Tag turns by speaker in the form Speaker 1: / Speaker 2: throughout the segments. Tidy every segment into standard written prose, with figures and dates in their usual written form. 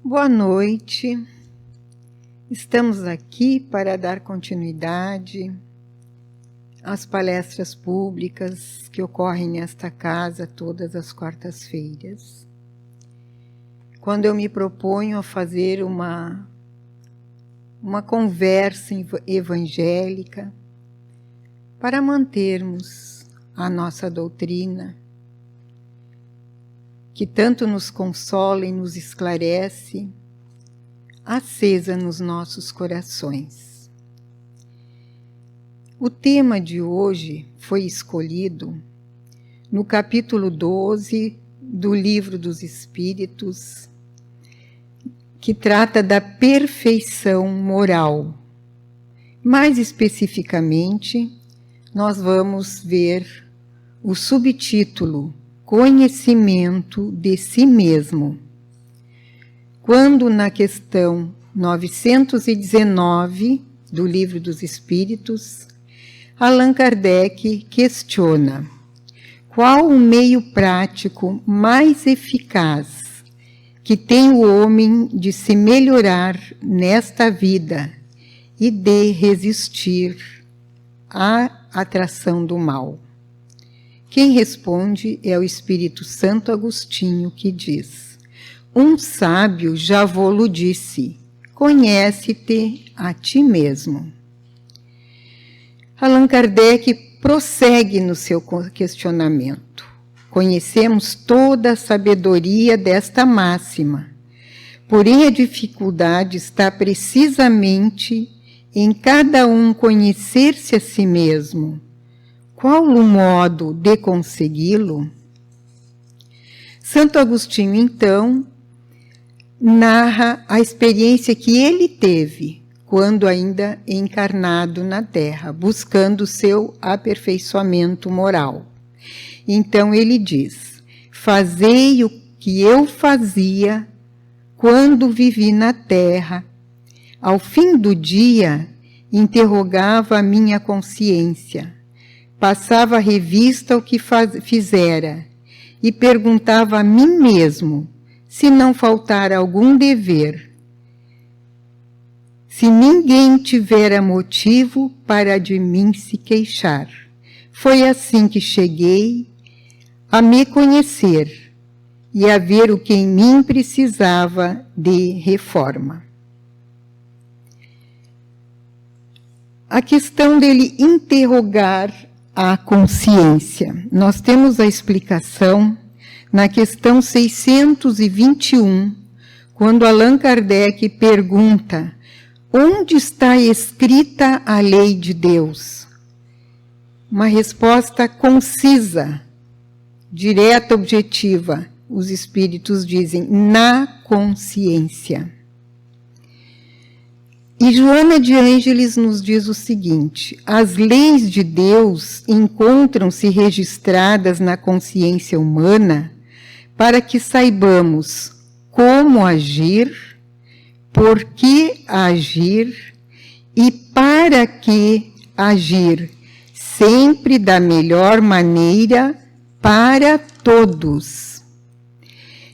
Speaker 1: Boa noite. Estamos aqui para dar continuidade às palestras públicas que ocorrem nesta casa todas as quartas-feiras. Quando eu me proponho a fazer uma conversa evangélica para mantermos a nossa doutrina, que tanto nos consola e nos esclarece, acesa nos nossos corações. O tema de hoje foi escolhido no capítulo 12 do Livro dos Espíritos, que trata da perfeição moral. Mais especificamente, nós vamos ver o subtítulo Conhecimento de si mesmo. Quando na questão 919 do Livro dos Espíritos, Allan Kardec questiona: qual o meio prático mais eficaz que tem o homem de se melhorar nesta vida e de resistir à atração do mal? Quem responde é o Espírito Santo Agostinho, que diz: um sábio já vô-lo disse, conhece-te a ti mesmo. Allan Kardec prossegue no seu questionamento. Conhecemos toda a sabedoria desta máxima, porém a dificuldade está precisamente em cada um conhecer-se a si mesmo. Qual o modo de consegui-lo? Santo Agostinho, então, narra a experiência que ele teve quando ainda encarnado na Terra, buscando seu aperfeiçoamento moral. Então ele diz: fazei o que eu fazia quando vivi na Terra. Ao fim do dia, interrogava a minha consciência, passava a revista ao que fizera e perguntava a mim mesmo se não faltar algum dever, se ninguém tivera motivo para de mim se queixar. Foi assim que cheguei a me conhecer e a ver o que em mim precisava de reforma. A questão dele interrogar a consciência. Nós temos a explicação na questão 621, quando Allan Kardec pergunta: onde está escrita a lei de Deus? Uma resposta concisa, direta, objetiva. Os espíritos dizem: na consciência. E Joana de Ângeles nos diz o seguinte: as leis de Deus encontram-se registradas na consciência humana para que saibamos como agir, por que agir e para que agir, sempre da melhor maneira para todos.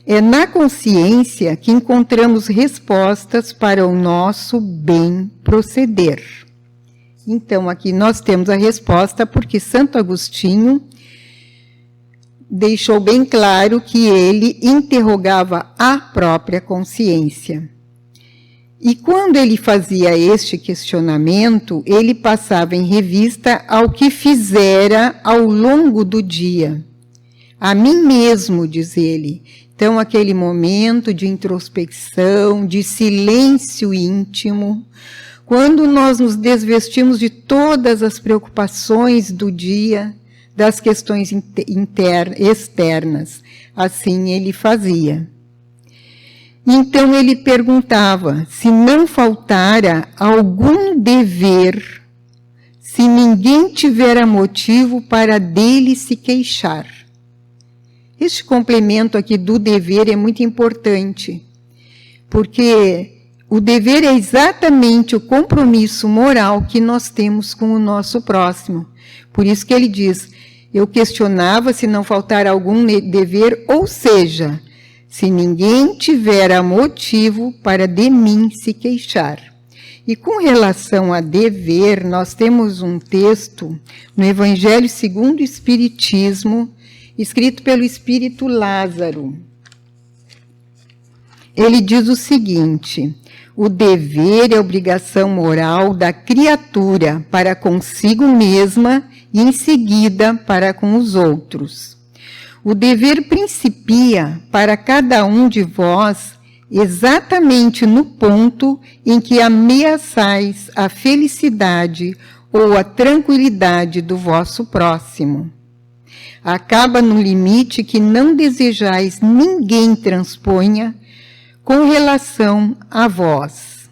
Speaker 1: É na consciência que encontramos respostas para o nosso bem proceder. Então, aqui nós temos a resposta, porque Santo Agostinho deixou bem claro que ele interrogava a própria consciência. E quando ele fazia este questionamento, ele passava em revista ao que fizera ao longo do dia. A mim mesmo, diz ele. Então, aquele momento de introspecção, de silêncio íntimo, quando nós nos desvestimos de todas as preocupações do dia, das questões externas. Assim ele fazia. Então ele perguntava se não faltara algum dever, se ninguém tivera motivo para dele se queixar. Este complemento aqui do dever é muito importante, porque o dever é exatamente o compromisso moral que nós temos com o nosso próximo. Por isso que ele diz: eu questionava se não faltara algum dever, ou seja, se ninguém tiver motivo para de mim se queixar. E com relação a dever, nós temos um texto no Evangelho segundo o Espiritismo, escrito pelo Espírito Lázaro. Ele diz o seguinte: o dever é a obrigação moral da criatura para consigo mesma e em seguida para com os outros. O dever principia para cada um de vós exatamente no ponto em que ameaçais a felicidade ou a tranquilidade do vosso próximo. Acaba no limite que não desejais ninguém transponha com relação a vós.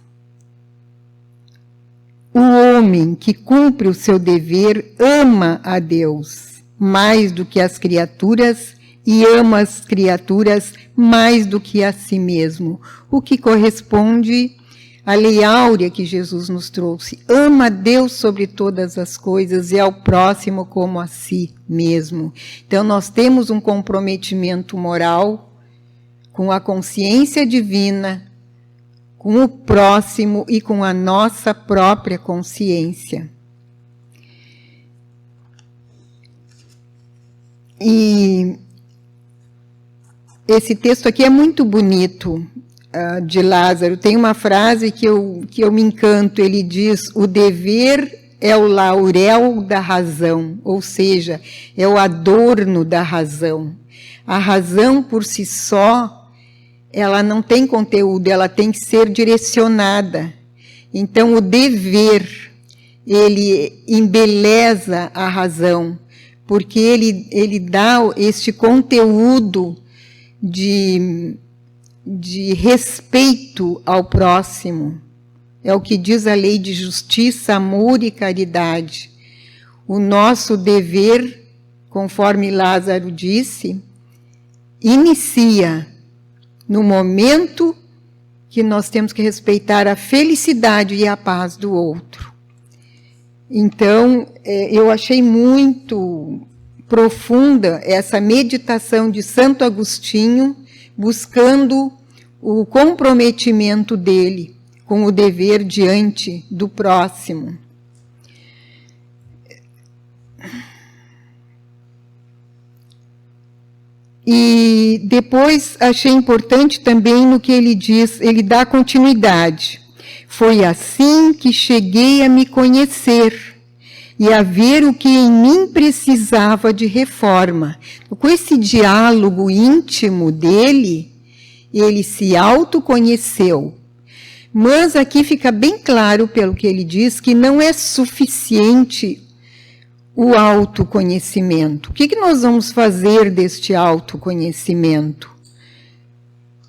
Speaker 1: O homem que cumpre o seu dever ama a Deus mais do que as criaturas e ama as criaturas mais do que a si mesmo, o que corresponde à lei áurea que Jesus nos trouxe. Ama a Deus sobre todas as coisas e ao próximo como a si mesmo. Então nós temos um comprometimento moral com a consciência divina, com o próximo e com a nossa própria consciência. E esse texto aqui é muito bonito, de Lázaro. Tem uma frase que eu me encanto. Ele diz: o dever é o laurel da razão, ou seja, é o adorno da razão. A razão por si só, ela não tem conteúdo, ela tem que ser direcionada. Então, o dever, ele embeleza a razão, porque ele dá este conteúdo de respeito ao próximo. É o que diz a lei de justiça, amor e caridade. O nosso dever, conforme Lázaro disse, inicia no momento que nós temos que respeitar a felicidade e a paz do outro. Então, eu achei muito profunda essa meditação de Santo Agostinho, buscando o comprometimento dele com o dever diante do próximo. E depois achei importante também no que ele diz, ele dá continuidade. Foi assim que cheguei a me conhecer e a ver o que em mim precisava de reforma. Com esse diálogo íntimo dele, ele se autoconheceu. Mas aqui fica bem claro, pelo que ele diz, que não é suficiente o autoconhecimento. O que nós vamos fazer deste autoconhecimento?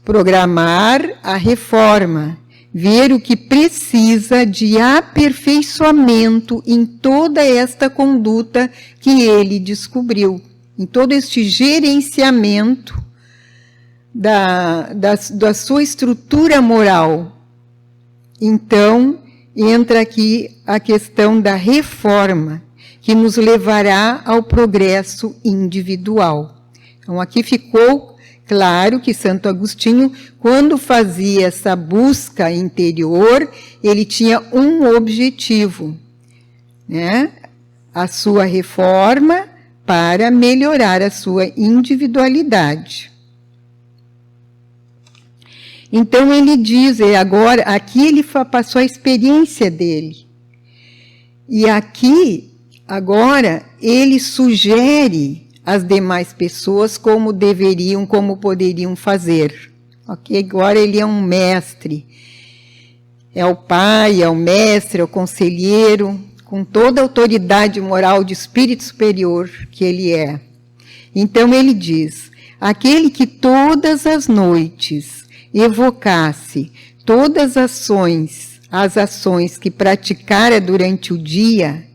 Speaker 1: Programar a reforma, ver o que precisa de aperfeiçoamento em toda esta conduta que ele descobriu, em todo este gerenciamento da sua estrutura moral. Então, entra aqui a questão da reforma, que nos levará ao progresso individual. Então, aqui ficou claro que Santo Agostinho, quando fazia essa busca interior, ele tinha um objetivo, né? A sua reforma para melhorar a sua individualidade. Então, ele diz, agora, aqui ele passou a experiência dele. E aqui, agora, ele sugere às demais pessoas como deveriam, como poderiam fazer. Ok? Agora ele é um mestre. É o pai, é o mestre, é o conselheiro, com toda a autoridade moral de espírito superior que ele é. Então ele diz: aquele que todas as noites evocasse todas as ações que praticara durante o dia,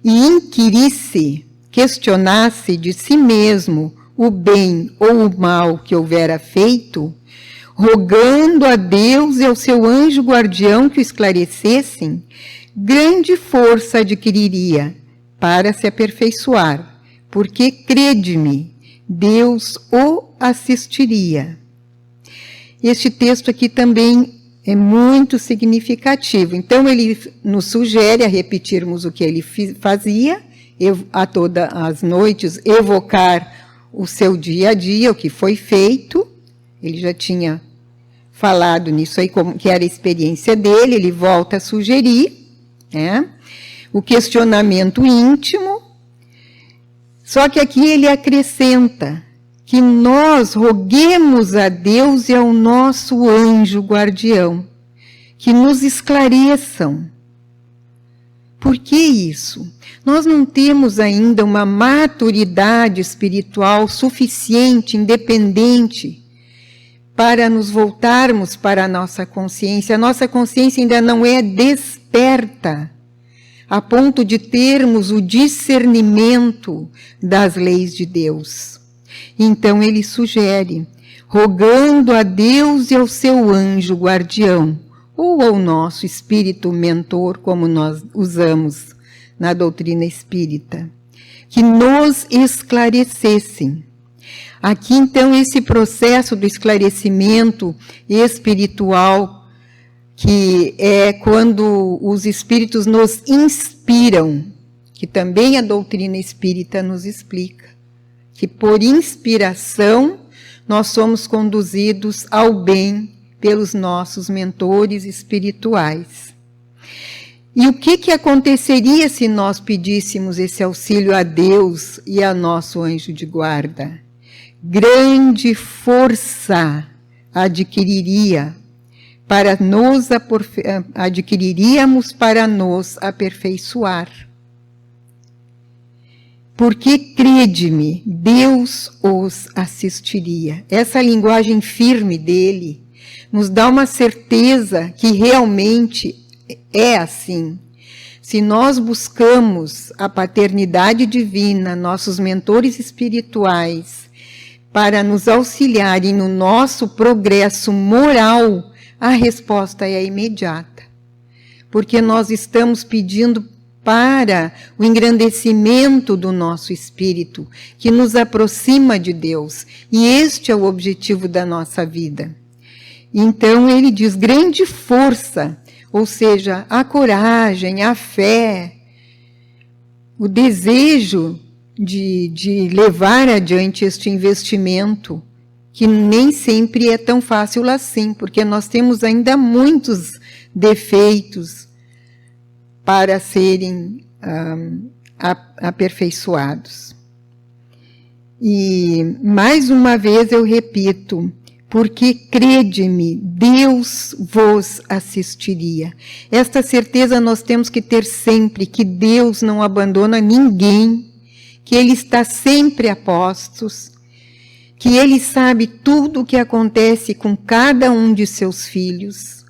Speaker 1: e inquirisse, questionasse de si mesmo o bem ou o mal que houvera feito, rogando a Deus e ao seu anjo guardião que o esclarecessem, grande força adquiriria para se aperfeiçoar, porque, crede-me, Deus o assistiria. este texto aqui também é muito significativo. Então, ele nos sugere a repetirmos o que ele fazia, a todas as noites, evocar o seu dia a dia, o que foi feito. Ele já tinha falado nisso aí, como que era a experiência dele, ele volta a sugerir, né? O questionamento íntimo. Só que aqui ele acrescenta que nós roguemos a Deus e ao nosso anjo guardião, que nos esclareçam. Por que isso? Nós não temos ainda uma maturidade espiritual suficiente, independente, para nos voltarmos para a nossa consciência. A nossa consciência ainda não é desperta, a ponto de termos o discernimento das leis de Deus. Então ele sugere, rogando a Deus e ao seu anjo guardião, ou ao nosso espírito mentor, como nós usamos na doutrina espírita, que nos esclarecessem. Aqui, então, esse processo do esclarecimento espiritual, que é quando os espíritos nos inspiram, que também a doutrina espírita nos explica, que por inspiração nós somos conduzidos ao bem pelos nossos mentores espirituais. E o que aconteceria se nós pedíssemos esse auxílio a Deus e a nosso anjo de guarda? Grande força adquiriríamos para nos aperfeiçoar. Porque, crede-me, Deus os assistiria. Essa linguagem firme dele nos dá uma certeza que realmente é assim. Se nós buscamos a paternidade divina, nossos mentores espirituais, para nos auxiliarem no nosso progresso moral, a resposta é imediata. Porque nós estamos pedindo para o engrandecimento do nosso espírito, que nos aproxima de Deus. E este é o objetivo da nossa vida. Então ele diz, grande força, ou seja, a coragem, a fé, o desejo de levar adiante este investimento, que nem sempre é tão fácil assim, porque nós temos ainda muitos defeitos para serem aperfeiçoados. E, mais uma vez, eu repito, porque, crede-me, Deus vos assistiria. Esta certeza nós temos que ter sempre, que Deus não abandona ninguém, que Ele está sempre a postos, que Ele sabe tudo o que acontece com cada um de seus filhos,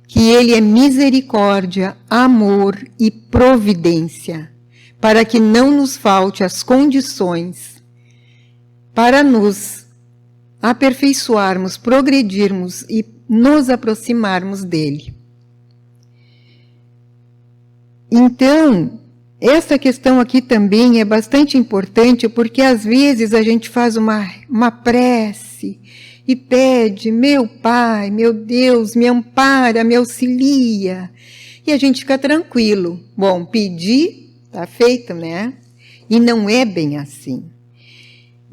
Speaker 1: que Ele é misericórdia, amor e providência, para que não nos falte as condições para nos aperfeiçoarmos, progredirmos e nos aproximarmos dele. Então, essa questão aqui também é bastante importante, porque às vezes a gente faz uma prece e pede, meu Pai, meu Deus, me ampara, me auxilia. E a gente fica tranquilo. Bom, pedir, está feito, né? E não é bem assim.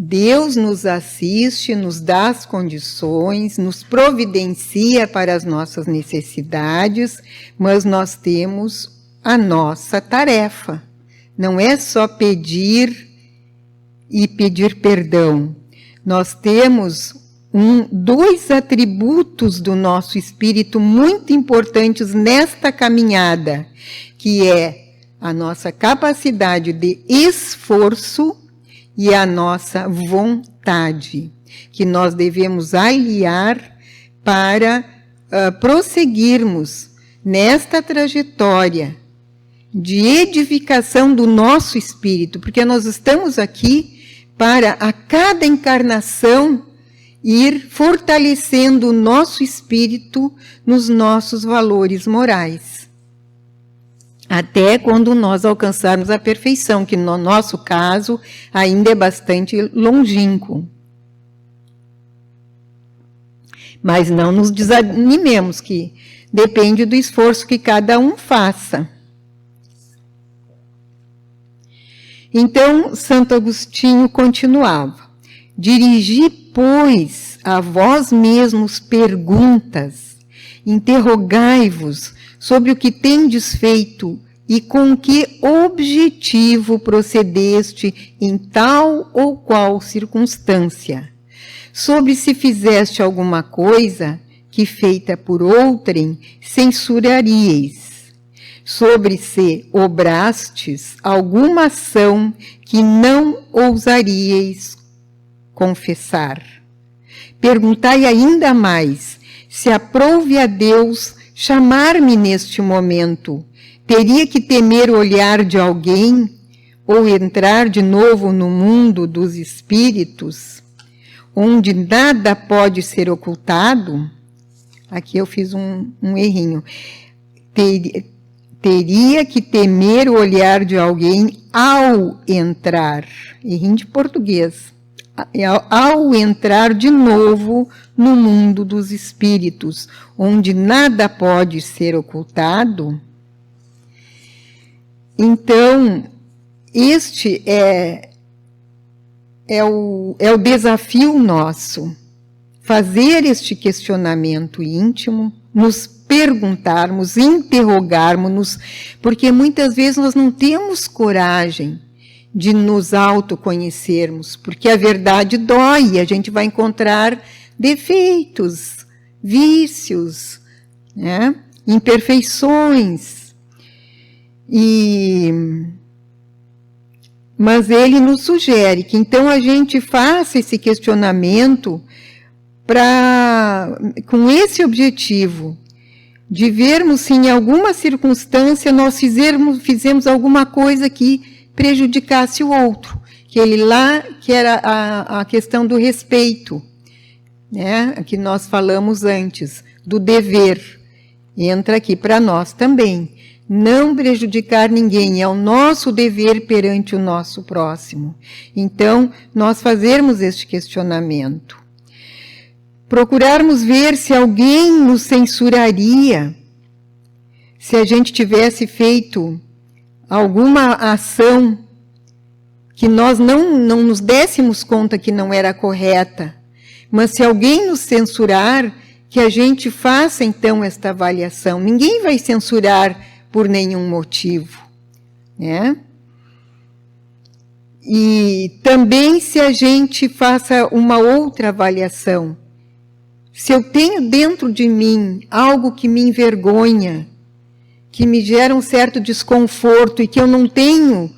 Speaker 1: Deus nos assiste, nos dá as condições, nos providencia para as nossas necessidades, mas nós temos a nossa tarefa. Não é só pedir e pedir perdão. Nós temos dois atributos do nosso espírito muito importantes nesta caminhada, que é a nossa capacidade de esforço e a nossa vontade, que nós devemos aliar para prosseguirmos nesta trajetória de edificação do nosso espírito, porque nós estamos aqui para, a cada encarnação, ir fortalecendo o nosso espírito nos nossos valores morais. Até quando nós alcançarmos a perfeição, que no nosso caso ainda é bastante longínquo. Mas não nos desanimemos, que depende do esforço que cada um faça. Então, Santo Agostinho continuava: dirigi, pois, a vós mesmos perguntas, interrogai-vos sobre o que tendes feito e com que objetivo procedeste em tal ou qual circunstância, sobre se fizeste alguma coisa que, feita por outrem, censuraríeis, sobre se obrastes alguma ação que não ousaríeis confessar. Perguntai ainda mais, se aprouve a Deus chamar-me neste momento, teria que temer o olhar de alguém ou entrar de novo no mundo dos espíritos, onde nada pode ser ocultado? Aqui eu fiz um errinho. Teria que temer o olhar de alguém ao entrar, errinho de português, ao entrar de novo no mundo dos espíritos, onde nada pode ser ocultado. Então, este é o desafio nosso, fazer este questionamento íntimo, nos perguntarmos, interrogarmos-nos, porque muitas vezes nós não temos coragem de nos autoconhecermos, porque a verdade dói, e a gente vai encontrar defeitos, vícios, né? Imperfeições. Mas ele nos sugere que então a gente faça esse questionamento com esse objetivo, de vermos se em alguma circunstância nós fizemos alguma coisa que prejudicasse o outro, que era a questão do respeito, né, que nós falamos antes, do dever, entra aqui para nós também. Não prejudicar ninguém, é o nosso dever perante o nosso próximo. Então, nós fazermos este questionamento. Procurarmos ver se alguém nos censuraria, se a gente tivesse feito alguma ação que nós não nos dessemos conta que não era correta, mas se alguém nos censurar, que a gente faça então esta avaliação. Ninguém vai censurar por nenhum motivo, né? E também se a gente faça uma outra avaliação, se eu tenho dentro de mim algo que me envergonha, que me gera um certo desconforto e que eu não tenho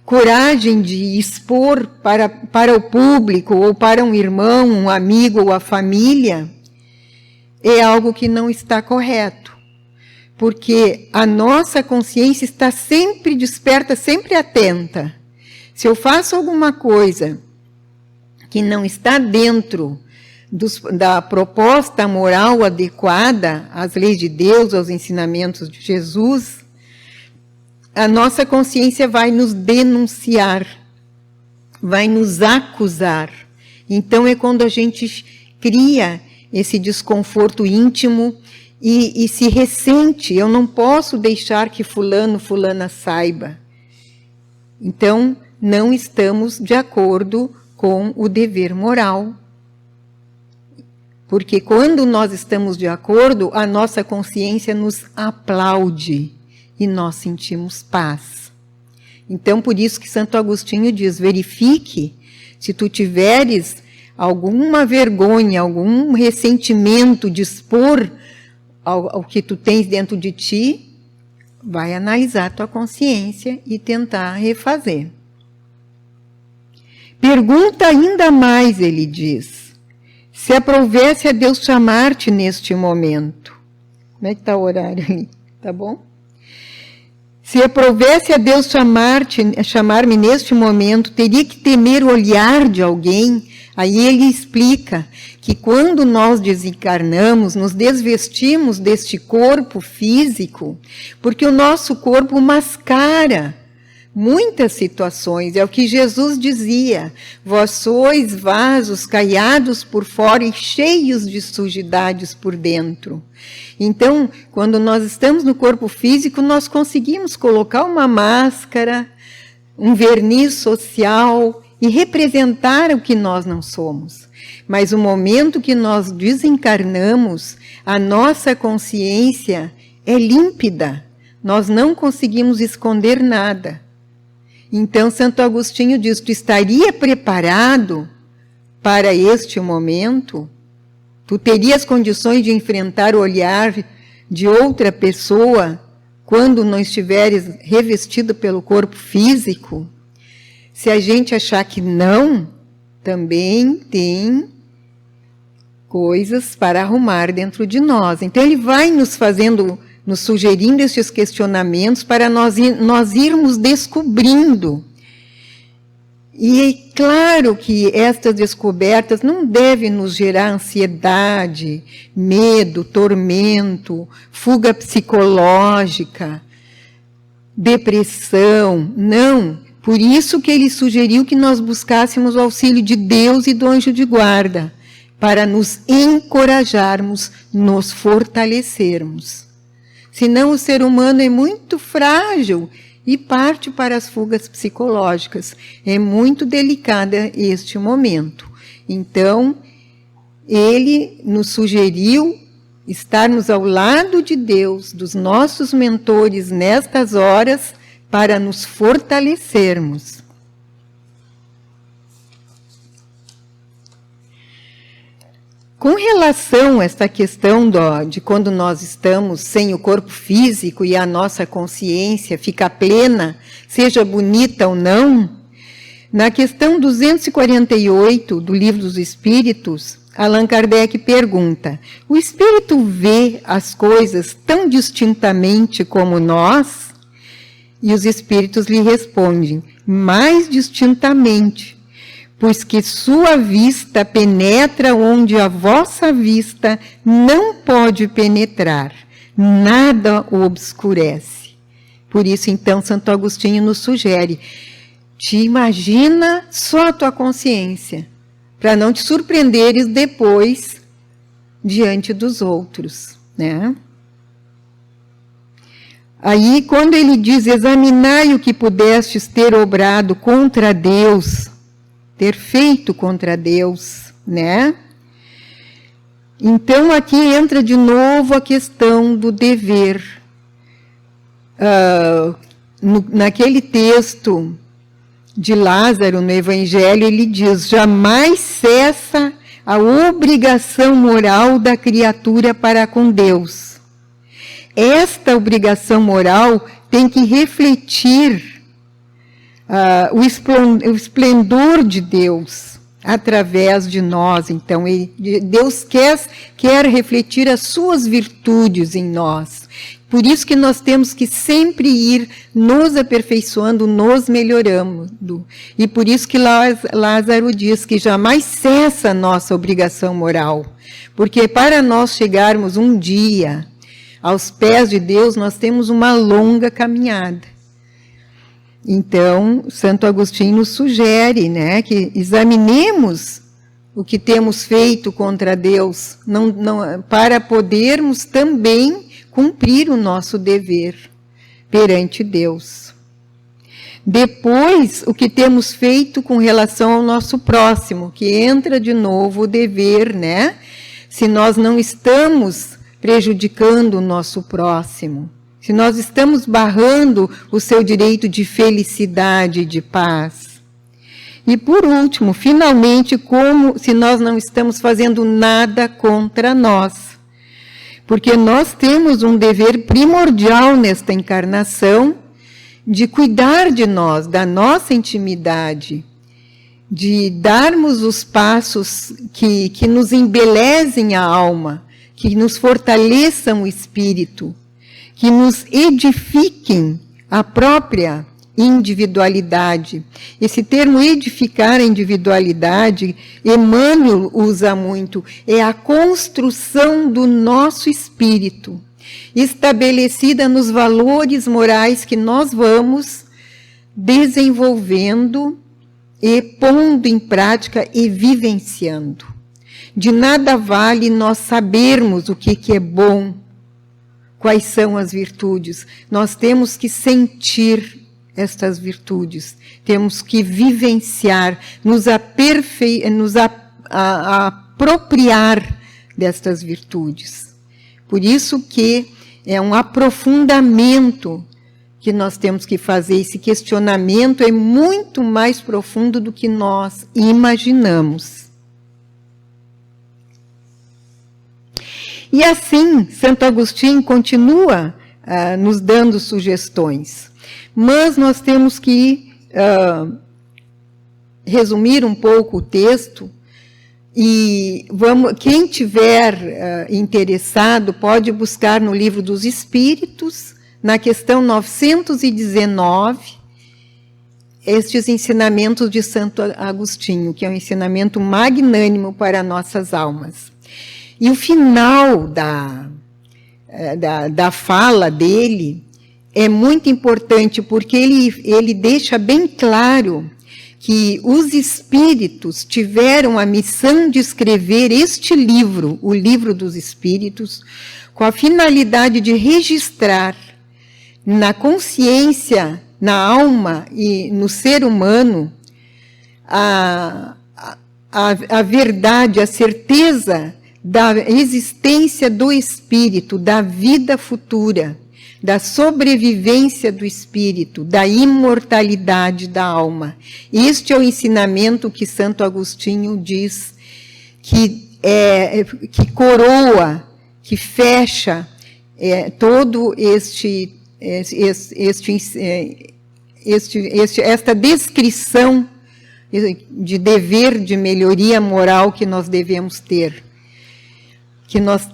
Speaker 1: coragem de expor para o público, ou para um irmão, um amigo ou a família, é algo que não está correto. Porque a nossa consciência está sempre desperta, sempre atenta. Se eu faço alguma coisa que não está dentro da proposta moral adequada às leis de Deus, aos ensinamentos de Jesus, a nossa consciência vai nos denunciar, vai nos acusar. Então é quando a gente cria esse desconforto íntimo e se ressente. Eu não posso deixar que fulana saiba. Então, não estamos de acordo com o dever moral. Porque quando nós estamos de acordo, a nossa consciência nos aplaude e nós sentimos paz. Então, por isso que Santo Agostinho diz, verifique se tu tiveres alguma vergonha, algum ressentimento de expor ao que tu tens dentro de ti, vai analisar a tua consciência e tentar refazer. Pergunta ainda mais, ele diz, se aprovesse a Deus chamar-te neste momento. Como é que está o horário ali? Tá bom? Se aprovesse a Deus chamar-me neste momento, teria que temer o olhar de alguém. Aí ele explica que quando nós desencarnamos, nos desvestimos deste corpo físico, porque o nosso corpo mascara muitas situações. É o que Jesus dizia: vós sois vasos caiados por fora e cheios de sujidades por dentro. Então, quando nós estamos no corpo físico, nós conseguimos colocar uma máscara, um verniz social e representar o que nós não somos. Mas o momento que nós desencarnamos, a nossa consciência é límpida. Nós não conseguimos esconder nada. Então, Santo Agostinho diz: tu estaria preparado para este momento? Tu terias condições de enfrentar o olhar de outra pessoa quando não estiveres revestido pelo corpo físico? Se a gente achar que não, também tem coisas para arrumar dentro de nós. Então, ele vai nos sugerindo esses questionamentos para nós irmos descobrindo. E é claro que estas descobertas não devem nos gerar ansiedade, medo, tormento, fuga psicológica, depressão, não. Por isso que ele sugeriu que nós buscássemos o auxílio de Deus e do anjo de guarda, para nos encorajarmos, nos fortalecermos. Senão o ser humano é muito frágil e parte para as fugas psicológicas. É muito delicada este momento. Então, ele nos sugeriu estarmos ao lado de Deus, dos nossos mentores nestas horas, para nos fortalecermos. Com relação a esta questão de quando nós estamos sem o corpo físico e a nossa consciência fica plena, seja bonita ou não, na questão 248 do Livro dos Espíritos, Allan Kardec pergunta: o espírito vê as coisas tão distintamente como nós? E os espíritos lhe respondem: mais distintamente, pois que sua vista penetra onde a vossa vista não pode penetrar, nada o obscurece. Por isso, então, Santo Agostinho nos sugere: te imagina só a tua consciência, para não te surpreenderes depois diante dos outros, né? Aí, quando ele diz: examinai o que pudestes ter obrado contra Deus, ter feito contra Deus, né? Então, aqui entra de novo a questão do dever. Naquele texto de Lázaro, no Evangelho, ele diz: jamais cessa a obrigação moral da criatura para com Deus. Esta obrigação moral tem que refletir o esplendor de Deus através de nós. Então, Deus quer refletir as suas virtudes em nós. Por isso que nós temos que sempre ir nos aperfeiçoando, nos melhorando. E por isso que Lázaro diz que jamais cessa a nossa obrigação moral. Porque para nós chegarmos um dia aos pés de Deus, nós temos uma longa caminhada. Então, Santo Agostinho nos sugere, né, que examinemos o que temos feito contra Deus, para podermos também cumprir o nosso dever perante Deus. Depois, o que temos feito com relação ao nosso próximo, que entra de novo o dever, né? Se nós não estamos prejudicando o nosso próximo, se nós estamos barrando o seu direito de felicidade e de paz. E por último, finalmente, como se nós não estamos fazendo nada contra nós. Porque nós temos um dever primordial nesta encarnação de cuidar de nós, da nossa intimidade, de darmos os passos que nos embelezem a alma, que nos fortaleçam o espírito, que nos edifiquem a própria individualidade. Esse termo edificar a individualidade, Emmanuel usa muito, é a construção do nosso espírito, estabelecida nos valores morais que nós vamos desenvolvendo e pondo em prática e vivenciando. De nada vale nós sabermos o que é bom, quais são as virtudes. Nós temos que sentir estas virtudes, temos que vivenciar, nos apropriar destas virtudes. Por isso que é um aprofundamento que nós temos que fazer. Esse questionamento é muito mais profundo do que nós imaginamos. E assim, Santo Agostinho continua nos dando sugestões. Mas nós temos que resumir um pouco o texto. E quem tiver interessado pode buscar no Livro dos Espíritos, na questão 919, estes ensinamentos de Santo Agostinho, que é um ensinamento magnânimo para nossas almas. E o final da fala dele é muito importante, porque ele deixa bem claro que os espíritos tiveram a missão de escrever este livro, o Livro dos Espíritos, com a finalidade de registrar na consciência, na alma e no ser humano a verdade, a certeza da existência do espírito, da vida futura, da sobrevivência do espírito, da imortalidade da alma. Este é o ensinamento que Santo Agostinho diz que coroa, que fecha todo esta descrição de dever de melhoria moral que nós devemos ter. Que nós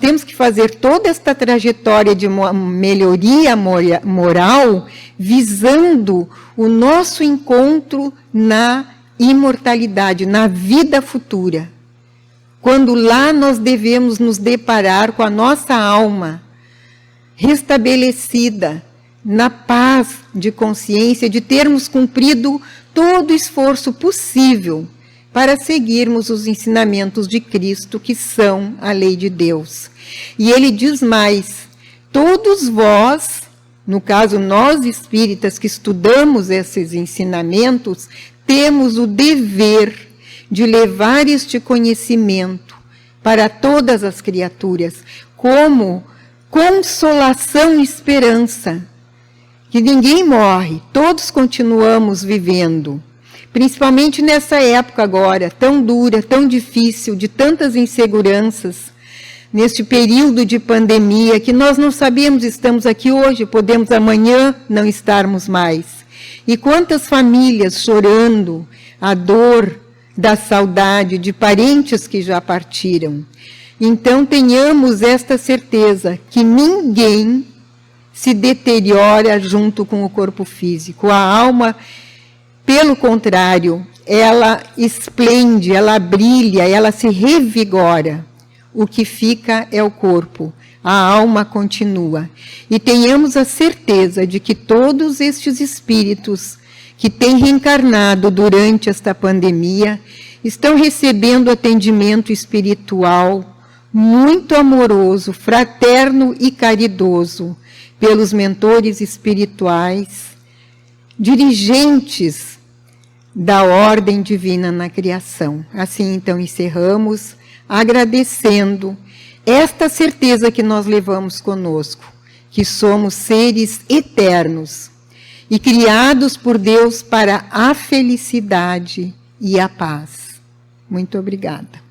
Speaker 1: temos que fazer toda esta trajetória de melhoria moral visando o nosso encontro na imortalidade, na vida futura. Quando lá nós devemos nos deparar com a nossa alma restabelecida, na paz de consciência, de termos cumprido todo o esforço possível para seguirmos os ensinamentos de Cristo, que são a lei de Deus. E ele diz mais: todos vós, no caso nós espíritas que estudamos esses ensinamentos, temos o dever de levar este conhecimento para todas as criaturas, como consolação e esperança, que ninguém morre, todos continuamos vivendo. Principalmente nessa época agora, tão dura, tão difícil, de tantas inseguranças, neste período de pandemia, que nós não sabemos, estamos aqui hoje, podemos amanhã não estarmos mais. E quantas famílias chorando a dor da saudade de parentes que já partiram. Então tenhamos esta certeza, que ninguém se deteriora junto com o corpo físico. A alma, pelo contrário, ela esplende, ela brilha, ela se revigora. O que fica é o corpo, a alma continua. E tenhamos a certeza de que todos estes espíritos que têm reencarnado durante esta pandemia estão recebendo atendimento espiritual muito amoroso, fraterno e caridoso pelos mentores espirituais, dirigentes da ordem divina na criação. Assim, então, encerramos agradecendo esta certeza que nós levamos conosco, que somos seres eternos e criados por Deus para a felicidade e a paz. Muito obrigada.